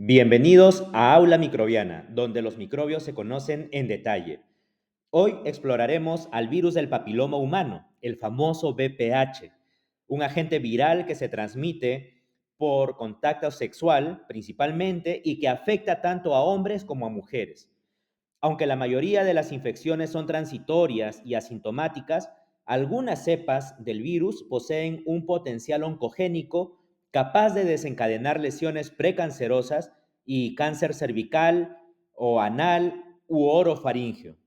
Bienvenidos a Aula Microbiana, donde los microbios se conocen en detalle. Hoy exploraremos al virus del papiloma humano, el famoso VPH, un agente viral que se transmite por contacto sexual principalmente y que afecta tanto a hombres como a mujeres. Aunque la mayoría de las infecciones son transitorias y asintomáticas, algunas cepas del virus poseen un potencial oncogénico capaz de desencadenar lesiones precancerosas y cáncer cervical o anal u orofaríngeo.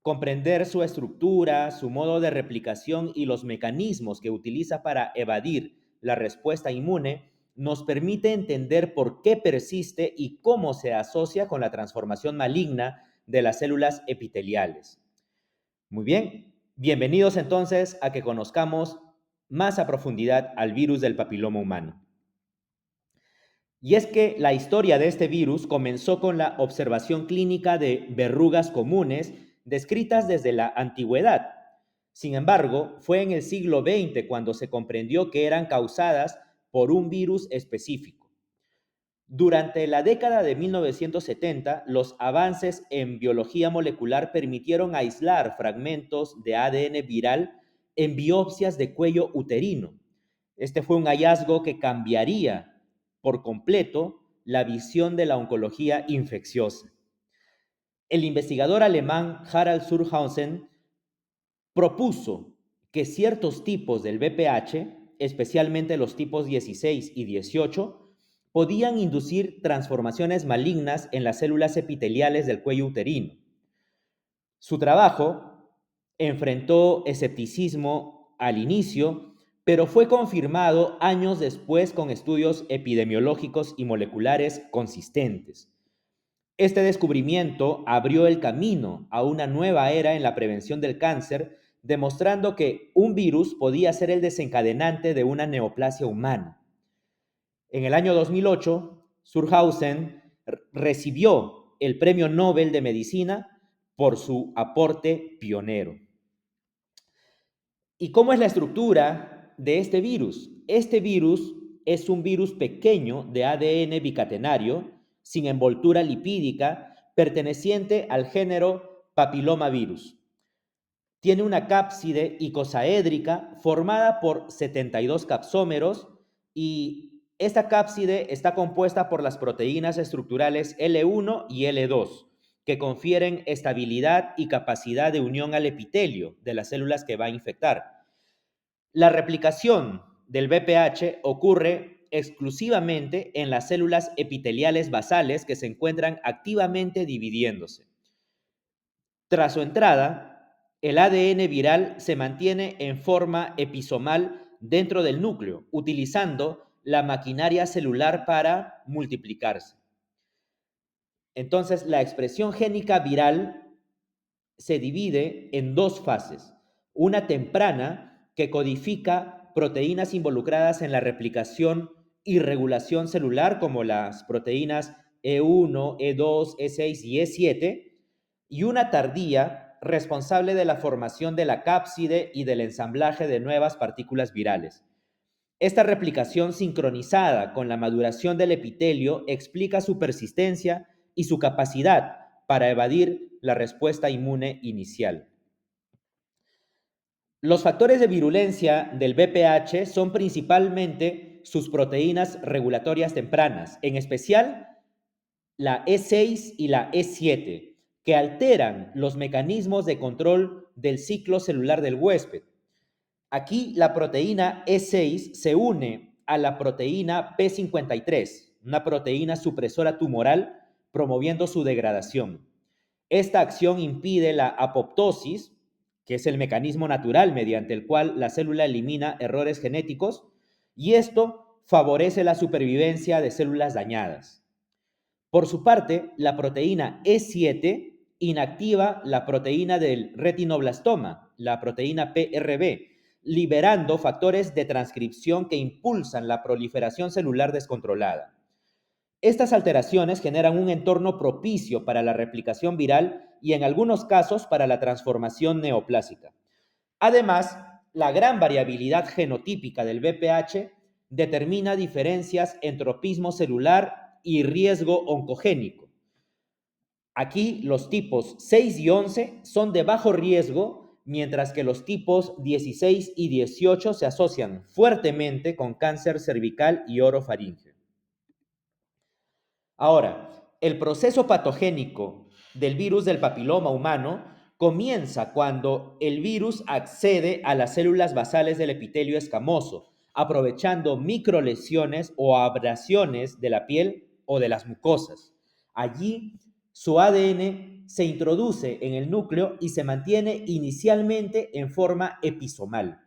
Comprender su estructura, su modo de replicación y los mecanismos que utiliza para evadir la respuesta inmune nos permite entender por qué persiste y cómo se asocia con la transformación maligna de las células epiteliales. Muy bien, bienvenidos entonces a que conozcamos más a profundidad al virus del papiloma humano. Y es que la historia de este virus comenzó con la observación clínica de verrugas comunes descritas desde la antigüedad. Sin embargo, fue en el siglo XX cuando se comprendió que eran causadas por un virus específico. Durante la década de 1970, los avances en biología molecular permitieron aislar fragmentos de ADN viral en biopsias de cuello uterino. Este fue un hallazgo que cambiaría por completo la visión de la oncología infecciosa. El investigador alemán Harald Surhausen propuso que ciertos tipos del VPH, especialmente los tipos 16 y 18, podían inducir transformaciones malignas en las células epiteliales del cuello uterino. Su trabajo enfrentó escepticismo al inicio, pero fue confirmado años después con estudios epidemiológicos y moleculares consistentes. Este descubrimiento abrió el camino a una nueva era en la prevención del cáncer, demostrando que un virus podía ser el desencadenante de una neoplasia humana. En el año 2008, Surhausen recibió el Premio Nobel de Medicina por su aporte pionero. ¿Y cómo es la estructura de este virus? Este virus es un virus pequeño de ADN bicatenario, sin envoltura lipídica, perteneciente al género Papillomavirus. Tiene una cápside icosaédrica formada por 72 capsómeros y esta cápside está compuesta por las proteínas estructurales L1 y L2, que confieren estabilidad y capacidad de unión al epitelio de las células que va a infectar. La replicación del VPH ocurre exclusivamente en las células epiteliales basales que se encuentran activamente dividiéndose. Tras su entrada, el ADN viral se mantiene en forma episomal dentro del núcleo, utilizando la maquinaria celular para multiplicarse. Entonces, la expresión génica viral se divide en dos fases. Una temprana, que codifica proteínas involucradas en la replicación y regulación celular, como las proteínas E1, E2, E6 y E7, y una tardía, responsable de la formación de la cápside y del ensamblaje de nuevas partículas virales. Esta replicación sincronizada con la maduración del epitelio explica su persistencia y su capacidad para evadir la respuesta inmune inicial. Los factores de virulencia del VPH son principalmente sus proteínas regulatorias tempranas, en especial la E6 y la E7, que alteran los mecanismos de control del ciclo celular del huésped. Aquí la proteína E6 se une a la proteína P53, una proteína supresora tumoral, promoviendo su degradación. Esta acción impide la apoptosis, que es el mecanismo natural mediante el cual la célula elimina errores genéticos, y esto favorece la supervivencia de células dañadas. Por su parte, la proteína E7 inactiva la proteína del retinoblastoma, la proteína PRB, liberando factores de transcripción que impulsan la proliferación celular descontrolada. Estas alteraciones generan un entorno propicio para la replicación viral y en algunos casos para la transformación neoplásica. Además, la gran variabilidad genotípica del VPH determina diferencias en tropismo celular y riesgo oncogénico. Aquí los tipos 6 y 11 son de bajo riesgo, mientras que los tipos 16 y 18 se asocian fuertemente con cáncer cervical y orofaríngeo. Ahora, el proceso patogénico del virus del papiloma humano comienza cuando el virus accede a las células basales del epitelio escamoso, aprovechando microlesiones o abrasiones de la piel o de las mucosas. Allí, su ADN se introduce en el núcleo y se mantiene inicialmente en forma episomal.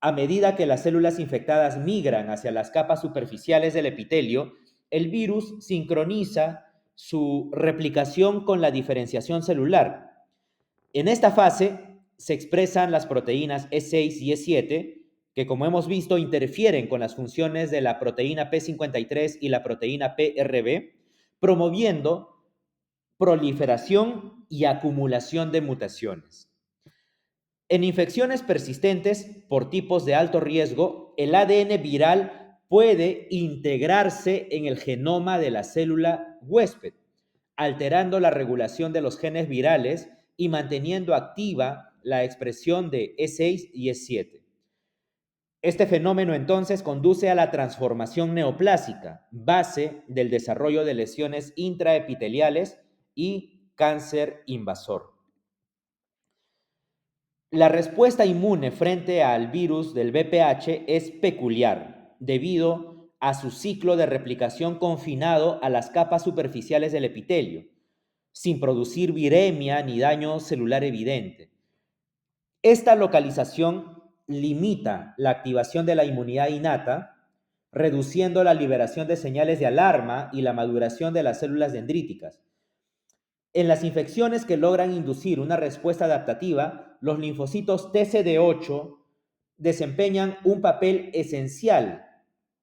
A medida que las células infectadas migran hacia las capas superficiales del epitelio, el virus sincroniza su replicación con la diferenciación celular. En esta fase se expresan las proteínas E6 y E7, que como hemos visto interfieren con las funciones de la proteína P53 y la proteína PRB, promoviendo proliferación y acumulación de mutaciones. En infecciones persistentes por tipos de alto riesgo, el ADN viral puede integrarse en el genoma de la célula huésped, alterando la regulación de los genes virales y manteniendo activa la expresión de E6 y E7. Este fenómeno entonces conduce a la transformación neoplásica, base del desarrollo de lesiones intraepiteliales y cáncer invasor. La respuesta inmune frente al virus del VPH es peculiar, debido a su ciclo de replicación confinado a las capas superficiales del epitelio, sin producir viremia ni daño celular evidente. Esta localización limita la activación de la inmunidad innata, reduciendo la liberación de señales de alarma y la maduración de las células dendríticas. En las infecciones que logran inducir una respuesta adaptativa, los linfocitos TCD8 desempeñan un papel esencial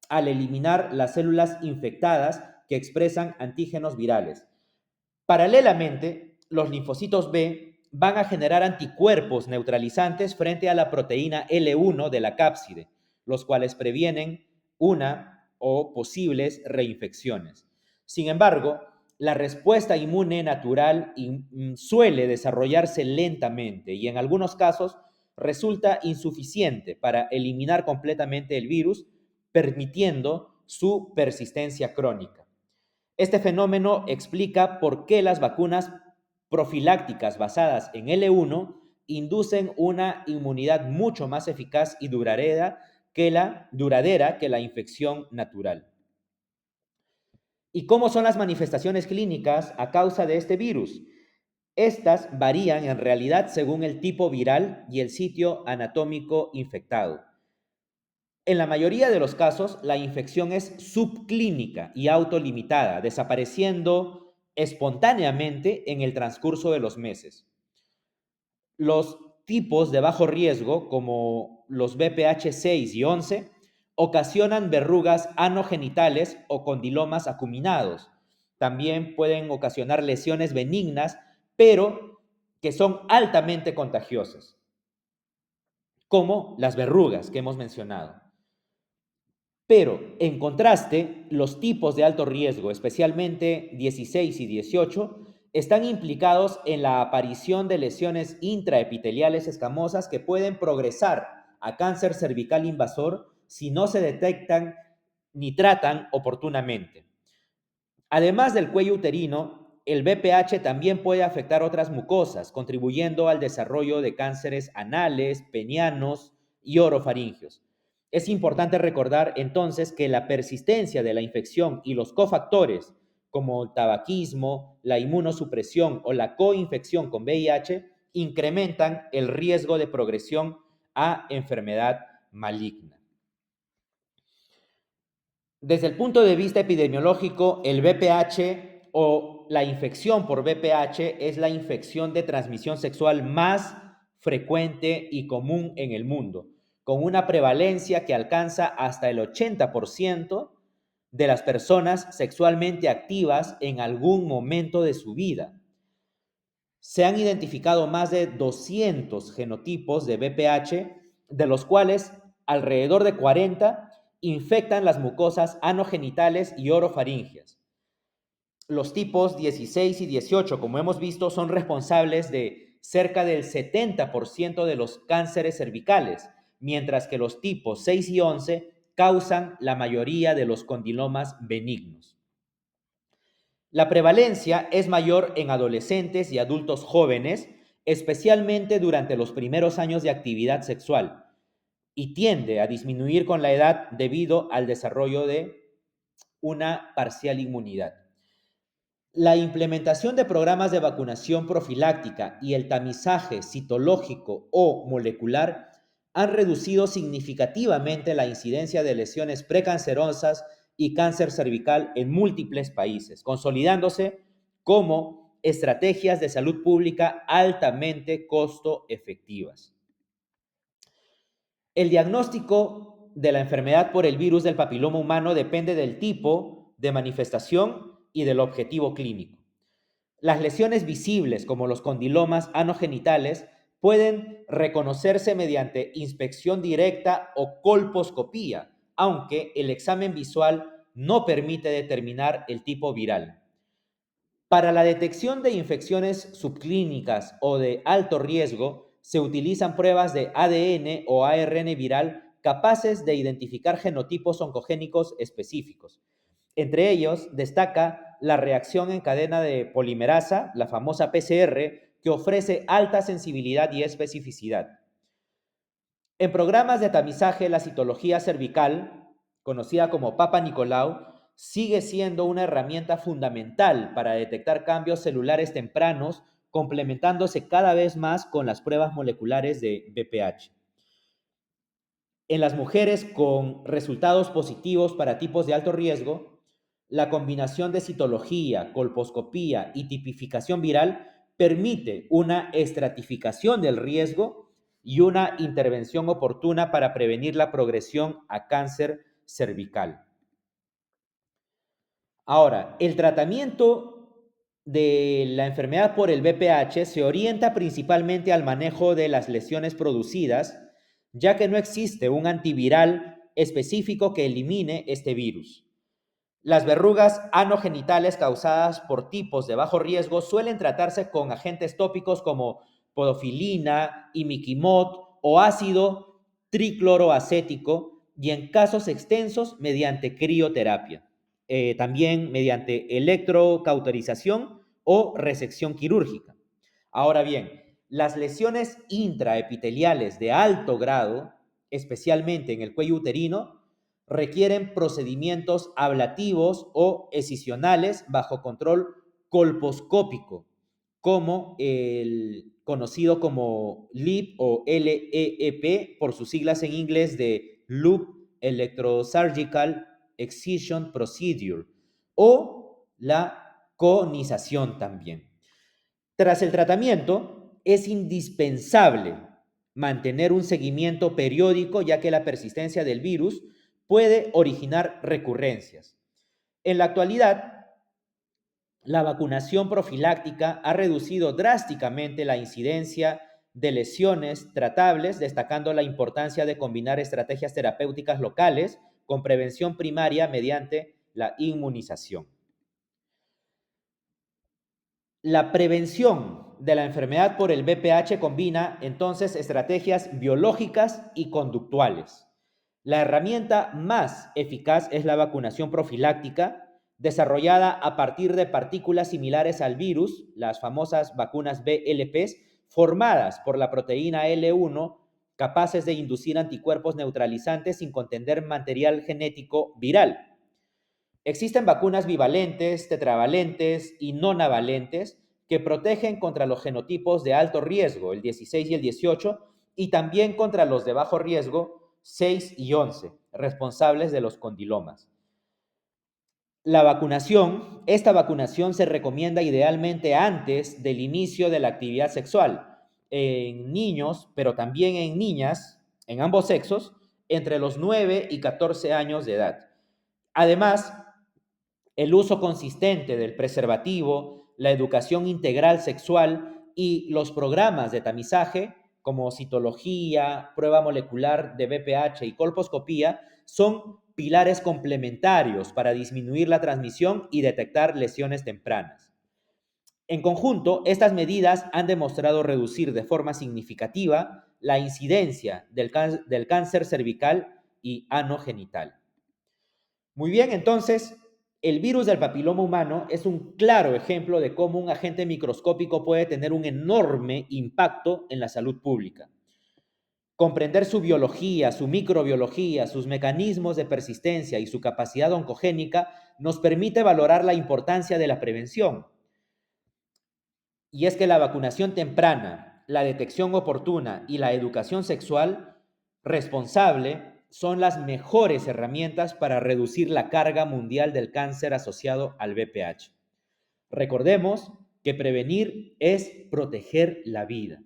al eliminar las células infectadas que expresan antígenos virales. Paralelamente, los linfocitos B van a generar anticuerpos neutralizantes frente a la proteína L1 de la cápside, los cuales previenen una o posibles reinfecciones. Sin embargo, la respuesta inmune natural suele desarrollarse lentamente y en algunos casos resulta insuficiente para eliminar completamente el virus, permitiendo su persistencia crónica. Este fenómeno explica por qué las vacunas profilácticas basadas en L1 inducen una inmunidad mucho más eficaz y duradera que la infección natural. ¿Y cómo son las manifestaciones clínicas a causa de este virus? Estas varían en realidad según el tipo viral y el sitio anatómico infectado. En la mayoría de los casos, la infección es subclínica y autolimitada, desapareciendo espontáneamente en el transcurso de los meses. Los tipos de bajo riesgo, como los BPH 6 y 11, ocasionan verrugas anogenitales o condilomas acuminados. También pueden ocasionar lesiones benignas, pero que son altamente contagiosas, como las verrugas que hemos mencionado. Pero, en contraste, los tipos de alto riesgo, especialmente 16 y 18, están implicados en la aparición de lesiones intraepiteliales escamosas que pueden progresar a cáncer cervical invasor si no se detectan ni tratan oportunamente. Además del cuello uterino, el BPH también puede afectar otras mucosas, contribuyendo al desarrollo de cánceres anales, penianos y orofaringios. Es importante recordar entonces que la persistencia de la infección y los cofactores, como el tabaquismo, la inmunosupresión o la coinfección con VIH, incrementan el riesgo de progresión a enfermedad maligna. Desde el punto de vista epidemiológico, el VPH o la infección por VPH es la infección de transmisión sexual más frecuente y común en el mundo, con una prevalencia que alcanza hasta el 80% de las personas sexualmente activas en algún momento de su vida. Se han identificado más de 200 genotipos de VPH, de los cuales alrededor de 40 infectan las mucosas anogenitales y orofaringeas. Los tipos 16 y 18, como hemos visto, son responsables de cerca del 70% de los cánceres cervicales, mientras que los tipos 6 y 11 causan la mayoría de los condilomas benignos. La prevalencia es mayor en adolescentes y adultos jóvenes, especialmente durante los primeros años de actividad sexual, y tiende a disminuir con la edad debido al desarrollo de una parcial inmunidad. La implementación de programas de vacunación profiláctica y el tamizaje citológico o molecular han reducido significativamente la incidencia de lesiones precancerosas y cáncer cervical en múltiples países, consolidándose como estrategias de salud pública altamente costo efectivas. El diagnóstico de la enfermedad por el virus del papiloma humano depende del tipo de manifestación y del objetivo clínico. Las lesiones visibles, como los condilomas anogenitales, pueden reconocerse mediante inspección directa o colposcopía, aunque el examen visual no permite determinar el tipo viral. Para la detección de infecciones subclínicas o de alto riesgo, se utilizan pruebas de ADN o ARN viral capaces de identificar genotipos oncogénicos específicos. Entre ellos destaca la reacción en cadena de polimerasa, la famosa PCR, que ofrece alta sensibilidad y especificidad. En programas de tamizaje, la citología cervical, conocida como Papa Nicolau, sigue siendo una herramienta fundamental para detectar cambios celulares tempranos, complementándose cada vez más con las pruebas moleculares de BPH. En las mujeres con resultados positivos para tipos de alto riesgo, la combinación de citología, colposcopía y tipificación viral permite una estratificación del riesgo y una intervención oportuna para prevenir la progresión a cáncer cervical. Ahora, el tratamiento de la enfermedad por el VPH se orienta principalmente al manejo de las lesiones producidas, ya que no existe un antiviral específico que elimine este virus. Las verrugas anogenitales causadas por tipos de bajo riesgo suelen tratarse con agentes tópicos como podofilina, imiquimod o ácido tricloroacético y en casos extensos mediante crioterapia. También mediante electrocauterización o resección quirúrgica. Ahora bien, las lesiones intraepiteliales de alto grado, especialmente en el cuello uterino, requieren procedimientos ablativos o escisionales bajo control colposcópico, como el conocido como LEEP o LEEP por sus siglas en inglés de Loop Electrosurgical Excision Procedure, o la conización también. Tras el tratamiento, es indispensable mantener un seguimiento periódico, ya que la persistencia del virus puede originar recurrencias. En la actualidad, la vacunación profiláctica ha reducido drásticamente la incidencia de lesiones tratables, destacando la importancia de combinar estrategias terapéuticas locales con prevención primaria mediante la inmunización. La prevención de la enfermedad por el VPH combina entonces estrategias biológicas y conductuales. La herramienta más eficaz es la vacunación profiláctica, desarrollada a partir de partículas similares al virus, las famosas vacunas VLPs, formadas por la proteína L1, capaces de inducir anticuerpos neutralizantes sin contener material genético viral. Existen vacunas bivalentes, tetravalentes y nonavalentes que protegen contra los genotipos de alto riesgo, el 16 y el 18, y también contra los de bajo riesgo, 6 y 11, responsables de los condilomas. Esta vacunación se recomienda idealmente antes del inicio de la actividad sexual, en niños, pero también en niñas, en ambos sexos, entre los 9 y 14 años de edad. Además, el uso consistente del preservativo, la educación integral sexual y los programas de tamizaje como citología, prueba molecular de VPH y colposcopía son pilares complementarios para disminuir la transmisión y detectar lesiones tempranas. En conjunto, estas medidas han demostrado reducir de forma significativa la incidencia del cáncer cervical y anogenital. Muy bien, entonces, el virus del papiloma humano es un claro ejemplo de cómo un agente microscópico puede tener un enorme impacto en la salud pública. Comprender su biología, su microbiología, sus mecanismos de persistencia y su capacidad oncogénica nos permite valorar la importancia de la prevención. Y es que la vacunación temprana, la detección oportuna y la educación sexual responsable son las mejores herramientas para reducir la carga mundial del cáncer asociado al VPH. Recordemos que prevenir es proteger la vida.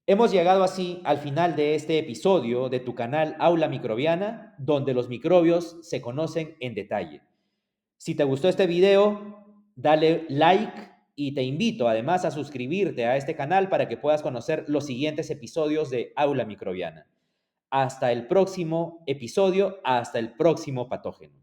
Hemos llegado así al final de este episodio de tu canal Aula Microbiana, donde los microbios se conocen en detalle. Si te gustó este video, dale like y te invito además a suscribirte a este canal para que puedas conocer los siguientes episodios de Aula Microbiana. Hasta el próximo episodio, hasta el próximo patógeno.